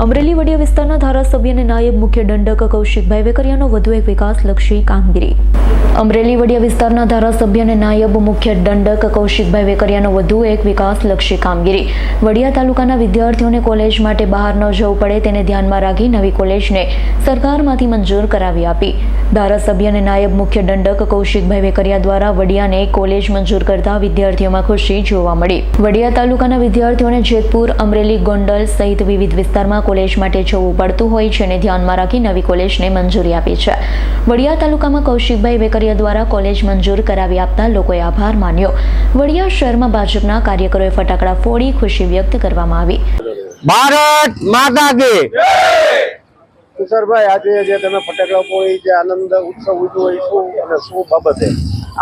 અમરેલી વડિયા વિસ્તારના ધારાસભ્ય અને નાયબ મુખ્ય દંડક કૌશિકભાઈ વેકરિયાનો વધુ એક વિકાસલક્ષી કામગીરી। અમરેલી વડિયા વિસ્તારના ધારાસભ્ય અને નાયબ મુખ્ય દંડક કૌશિકભાઈ વેકરિયાનો વધુ એક વિકાસલક્ષી કામગીરી। વડિયા તાલુકાના વિદ્યાર્થીઓને કોલેજ માટે બહાર ન જવું પડે તેને ધ્યાનમાં રાખી નવી કોલેજને સરકારમાંથી મંજૂર કરાવી આપી। ધારાસભ્ય અને નાયબ મુખ્ય દંડક કૌશિકભાઈ વેકરિયા દ્વારા વડિયાને કોલેજ મંજૂર કરતા વિદ્યાર્થીઓમાં ખુશી જોવા મળી। વડિયા તાલુકાના વિદ્યાર્થીઓને જેતપુર, અમરેલી, ગોંડલ સહિત વિવિધ વિસ્તારમાં કોલેજ માટે જવું પડતું હોય છે, ધ્યાનમાં રાખી નવી કોલેજને મંજૂરી આપી છે। વડિયા તાલુકામાં કૌશિકભાઈ વેકરિયા દ્વારા કોલેજ મંજૂર કરાવી આપતા લોકોએ આભાર માન્યો। વડિયા શહેરમાં ભાજપના કાર્યકરોએ ફટાકડા ફોડી ખુશી વ્યક્ત કરવામાં આવી। ભારત માતા કી જય। તુષારભાઈ, આજે જે તમે ફટાકડા ફોડી જે આનંદ ઉત્સવ ઉજવ્યો અને શું બાબતે?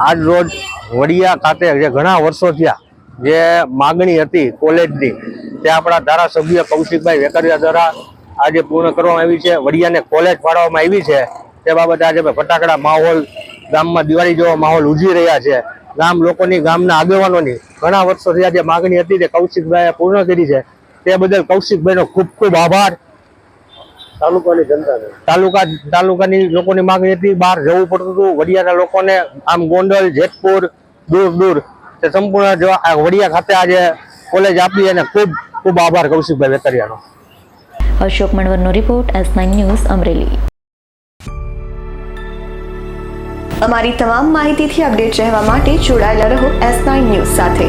આજ રોજ વડિયા ખાતે જે ઘણા વર્ષો થયા જે માગણી હતી કોલેજની તે આપણા ધારાસભ્ય કૌશિકભાઈ વેકરિયા દ્વારા આજે પૂર્ણ કરવામાં આવી છે। વડિયાને કોલેજ ફાળવવામાં આવી છે તે બાબતે આજે ફટાકડા માહોલ ગામમાં દિવાળી જેવો માહોલ ઉજવી રહ્યા છે। ગામ લોકોની, ગામના આગેવાનોની ઘણા વર્ષો થયા જે માગણી હતી તે કૌશિકભાઈએ પૂર્ણ કરી છે તે બદલ કૌશિકભાઈનો ખૂબ ખૂબ આભાર। તાલુકાની જનતાને, તાલુકાની લોકોની માંગણી હતી, બહાર જવું પડતું હતું વડિયાના લોકોને, આમ ગોંડલ, જેતપુર, દૂર તે સંપૂર્ણ વડિયા ખાતે આજે કોલેજ આપી અને ખૂબ ખૂબ આભાર કૌશિકભાઈ વેકરિયાનો। અશોક મણવરનો રિપોર્ટ, S9 ન્યૂઝ, અમરેલી। અમારી તમામ માહિતીથી અપડેટ રહેવા માટે જોડાયેલા રહો S9 ન્યૂઝ સાથે।